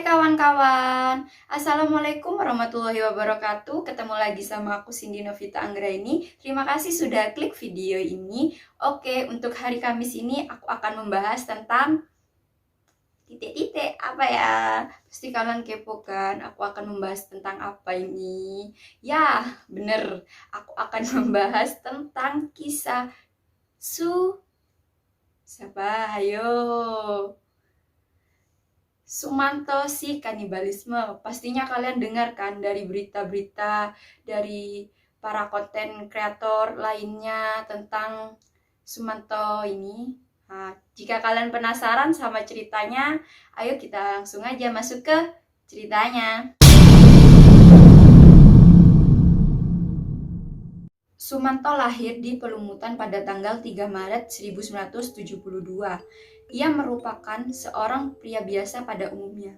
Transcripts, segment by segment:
Hai kawan-kawan, Assalamualaikum warahmatullahi wabarakatuh. Ketemu lagi sama aku Cindy Novita Anggraini. Terima kasih sudah klik video ini. Oke, untuk hari Kamis ini aku akan membahas tentang titik-titik apa ya? Pasti kalian kepo kan, aku akan membahas tentang apa ini? Ya, bener, aku akan membahas tentang kisah siapa? Ayo. Sumanto si kanibalisme. Pastinya kalian dengarkan dari berita-berita dari para konten kreator lainnya tentang Sumanto ini. Nah, jika kalian penasaran sama ceritanya, ayo kita langsung aja masuk ke ceritanya. Sumanto lahir di Pelumutan pada tanggal 3 Maret 1972. Ia merupakan seorang pria biasa pada umumnya.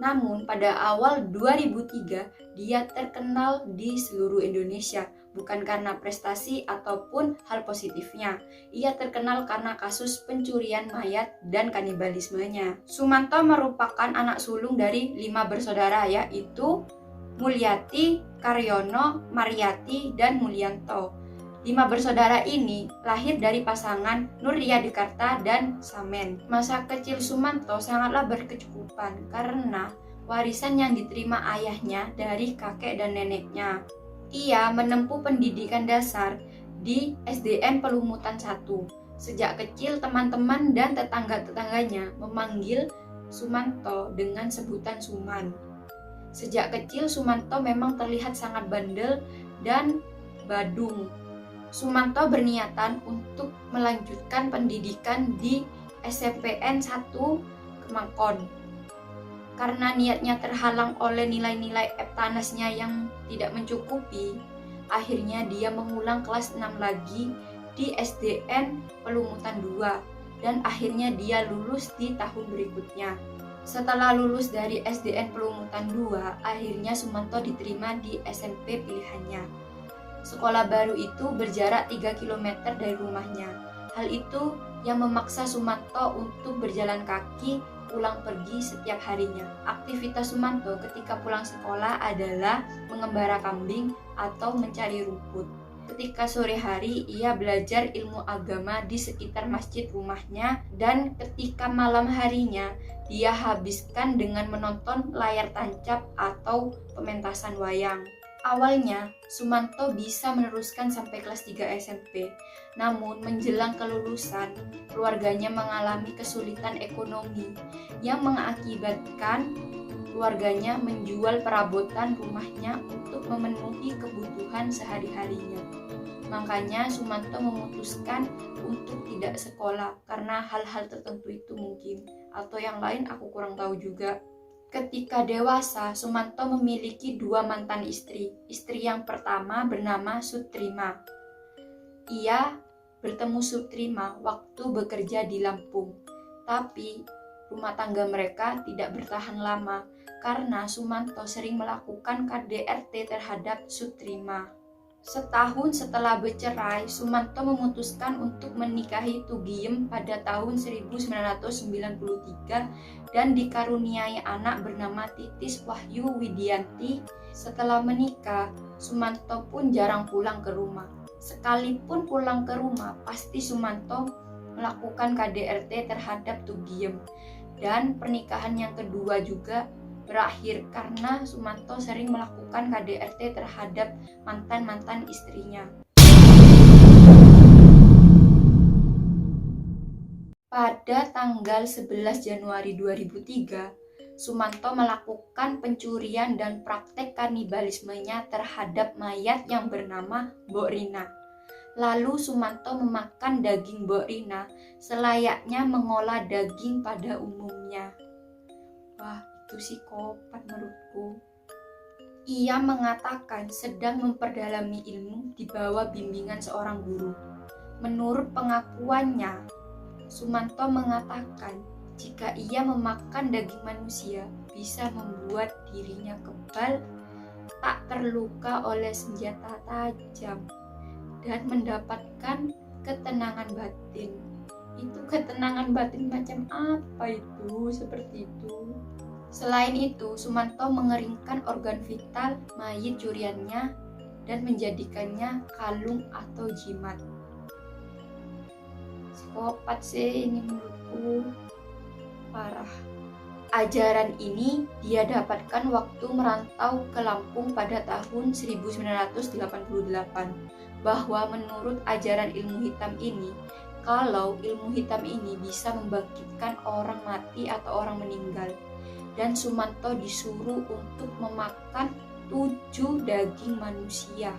Namun pada awal 2003, dia terkenal di seluruh Indonesia, bukan karena prestasi ataupun hal positifnya. Ia terkenal karena kasus pencurian mayat dan kanibalismenya. Sumanto merupakan anak sulung dari 5 bersaudara, yaitu Mulyati, Karyono, Maryati, dan Mulyanto. 5 bersaudara ini lahir dari pasangan Nurdikarta dan Samen. Masa kecil Sumanto sangatlah berkecukupan karena warisan yang diterima ayahnya dari kakek dan neneknya. Ia menempuh pendidikan dasar di SDN Pelumutan 1. Sejak kecil teman-teman dan tetangga-tetangganya memanggil Sumanto dengan sebutan Suman. Sejak kecil Sumanto memang terlihat sangat bandel dan badung. Sumanto berniatan untuk melanjutkan pendidikan di SMPN 1 Kemangkon. Karena niatnya terhalang oleh nilai-nilai Eptanasnya yang tidak mencukupi, akhirnya dia mengulang kelas 6 lagi di SDN Pelumutan 2 dan akhirnya dia lulus di tahun berikutnya. Setelah lulus dari SDN Pelumutan 2, akhirnya Sumanto diterima di SMP pilihannya. Sekolah baru itu berjarak 3 km dari rumahnya. Hal itu yang memaksa Sumanto untuk berjalan kaki pulang pergi setiap harinya. Aktivitas Sumanto ketika pulang sekolah adalah mengembara kambing atau mencari rumput. Ketika sore hari, ia belajar ilmu agama di sekitar masjid rumahnya, dan ketika malam harinya, dia habiskan dengan menonton layar tancap atau pementasan wayang. Awalnya, Sumanto bisa meneruskan sampai kelas 3 SMP. Namun, menjelang kelulusan, keluarganya mengalami kesulitan ekonomi yang mengakibatkan keluarganya menjual perabotan rumahnya untuk memenuhi kebutuhan sehari-harinya. Makanya Sumanto memutuskan untuk tidak sekolah karena hal-hal tertentu itu mungkin, atau yang lain aku kurang tahu juga. Ketika dewasa, Sumanto memiliki 2 mantan istri. Istri yang pertama bernama Sutrima. Ia bertemu Sutrima waktu bekerja di Lampung. Tapi rumah tangga mereka tidak bertahan lama karena Sumanto sering melakukan KDRT terhadap Sutrima. Setahun setelah bercerai, Sumanto memutuskan untuk menikahi Tugiem pada tahun 1993 dan dikaruniai anak bernama Titis Wahyu Widianti. Setelah menikah, Sumanto pun jarang pulang ke rumah. Sekalipun pulang ke rumah, pasti Sumanto melakukan KDRT terhadap Tugiem. Dan pernikahan yang kedua juga berakhir karena Sumanto sering melakukan KDRT terhadap mantan-mantan istrinya. Pada tanggal 11 Januari 2003, Sumanto melakukan pencurian dan praktek kanibalismenya terhadap mayat yang bernama Mbok Rina. Lalu Sumanto memakan daging Mbok Rina selayaknya mengolah daging pada umumnya. Wah, itu psikopat menurutku. Ia mengatakan sedang memperdalami ilmu di bawah bimbingan seorang guru. Menurut pengakuannya, Sumanto mengatakan jika ia memakan daging manusia bisa membuat dirinya kebal, tak terluka oleh senjata tajam, dan mendapatkan ketenangan batin. Itu ketenangan batin macam apa itu? Seperti itu. Selain itu, Sumanto mengeringkan organ vital mayit curiannya dan menjadikannya kalung atau jimat. Psikopat sih ini menurutku, parah. Ajaran ini dia dapatkan waktu merantau ke Lampung pada tahun 1988, bahwa menurut ajaran ilmu hitam ini, kalau ilmu hitam ini bisa membangkitkan orang mati atau orang meninggal. Dan Sumanto disuruh untuk memakan 7 daging manusia.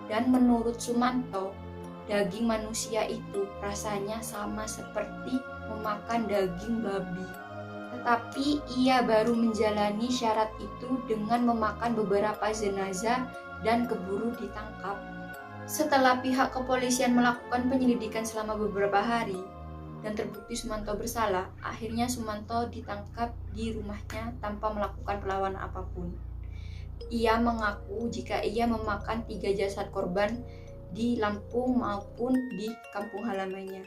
Dan menurut Sumanto, daging manusia itu rasanya sama seperti memakan daging babi. Tetapi ia baru menjalani syarat itu dengan memakan beberapa jenazah dan keburu ditangkap. Setelah pihak kepolisian melakukan penyelidikan selama beberapa hari dan terbukti Sumanto bersalah, akhirnya Sumanto ditangkap di rumahnya tanpa melakukan perlawanan apapun. Ia mengaku jika ia memakan 3 jasad korban di Lampung maupun di kampung halamannya.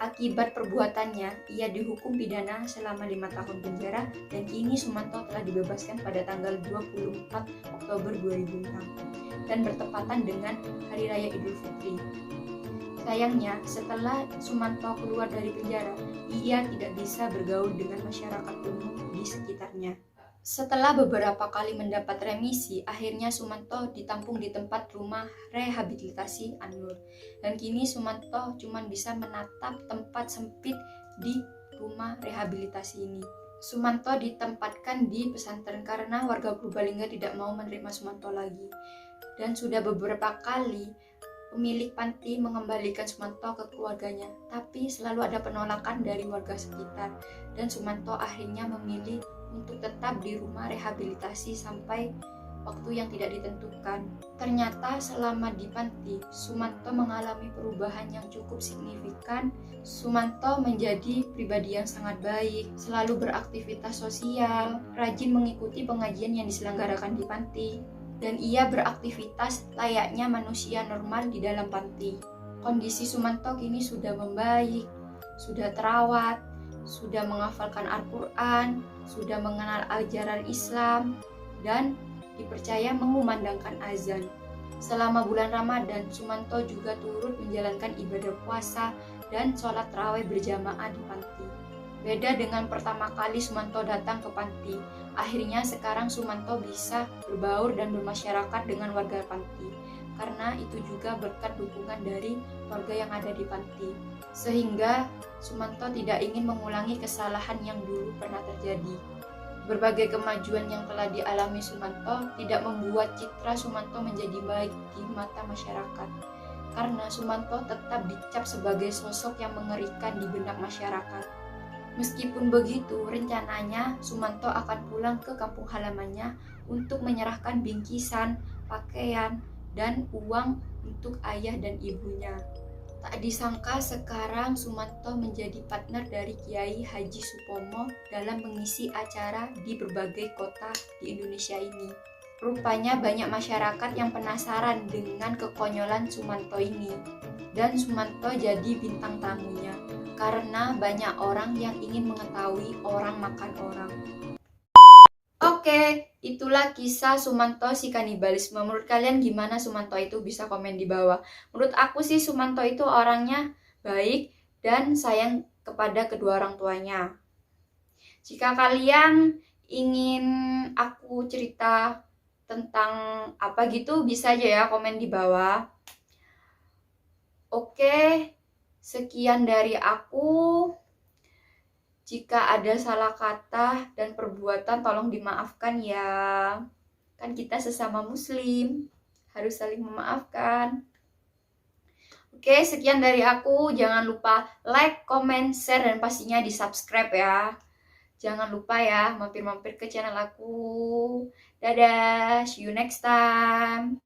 Akibat perbuatannya, ia dihukum pidana selama 5 tahun penjara dan kini Sumanto telah dibebaskan pada tanggal 24 Oktober 2006 dan bertepatan dengan Hari Raya Idul Fitri. Sayangnya, setelah Sumanto keluar dari penjara, ia tidak bisa bergaul dengan masyarakat umum di sekitarnya. Setelah beberapa kali mendapat remisi, akhirnya Sumanto ditampung di tempat rumah rehabilitasi An-Nur. Dan kini Sumanto cuma bisa menatap tempat sempit di rumah rehabilitasi ini. Sumanto ditempatkan di pesantren karena warga Purbalingga tidak mau menerima Sumanto lagi. Dan sudah beberapa kali pemilik panti mengembalikan Sumanto ke keluarganya, tapi selalu ada penolakan dari warga sekitar. Dan Sumanto akhirnya memilih untuk tetap di rumah rehabilitasi sampai waktu yang tidak ditentukan. Ternyata selama di panti, Sumanto mengalami perubahan yang cukup signifikan. Sumanto menjadi pribadi yang sangat baik, selalu beraktivitas sosial, rajin mengikuti pengajian yang diselenggarakan di panti, dan ia beraktivitas layaknya manusia normal di dalam panti. Kondisi Sumanto kini sudah membaik, sudah terawat, sudah menghafalkan Al-Quran, sudah mengenal ajaran Islam, dan dipercaya mengumandangkan azan. Selama bulan Ramadan, Sumanto juga turut menjalankan ibadah puasa dan sholat tarawih berjamaah di panti. Beda dengan pertama kali Sumanto datang ke panti, akhirnya sekarang Sumanto bisa berbaur dan bermasyarakat dengan warga panti. Karena itu juga berkat dukungan dari warga yang ada di panti. Sehingga Sumanto tidak ingin mengulangi kesalahan yang dulu pernah terjadi. Berbagai kemajuan yang telah dialami Sumanto tidak membuat citra Sumanto menjadi baik di mata masyarakat. Karena Sumanto tetap dicap sebagai sosok yang mengerikan di benak masyarakat. Meskipun begitu, rencananya Sumanto akan pulang ke kampung halamannya untuk menyerahkan bingkisan, pakaian, dan uang untuk ayah dan ibunya. Tak disangka sekarang Sumanto menjadi partner dari Kiai Haji Supomo dalam mengisi acara di berbagai kota di Indonesia ini. Rupanya banyak masyarakat yang penasaran dengan kekonyolan Sumanto ini. Dan Sumanto jadi bintang tamunya karena banyak orang yang ingin mengetahui orang makan orang. Oke, itulah kisah Sumanto si kanibalisme. Menurut kalian gimana Sumanto itu? Bisa komen di bawah. Menurut aku sih Sumanto itu orangnya baik dan sayang kepada kedua orang tuanya. Jika kalian ingin aku cerita tentang apa gitu, bisa aja ya komen di bawah. Oke, sekian dari aku. Jika ada salah kata dan perbuatan tolong dimaafkan ya. Kan kita sesama muslim, harus saling memaafkan. Oke, sekian dari aku. Jangan lupa like, comment, share, dan pastinya di subscribe ya. Jangan lupa ya mampir-mampir ke channel aku. Dadah, see you next time.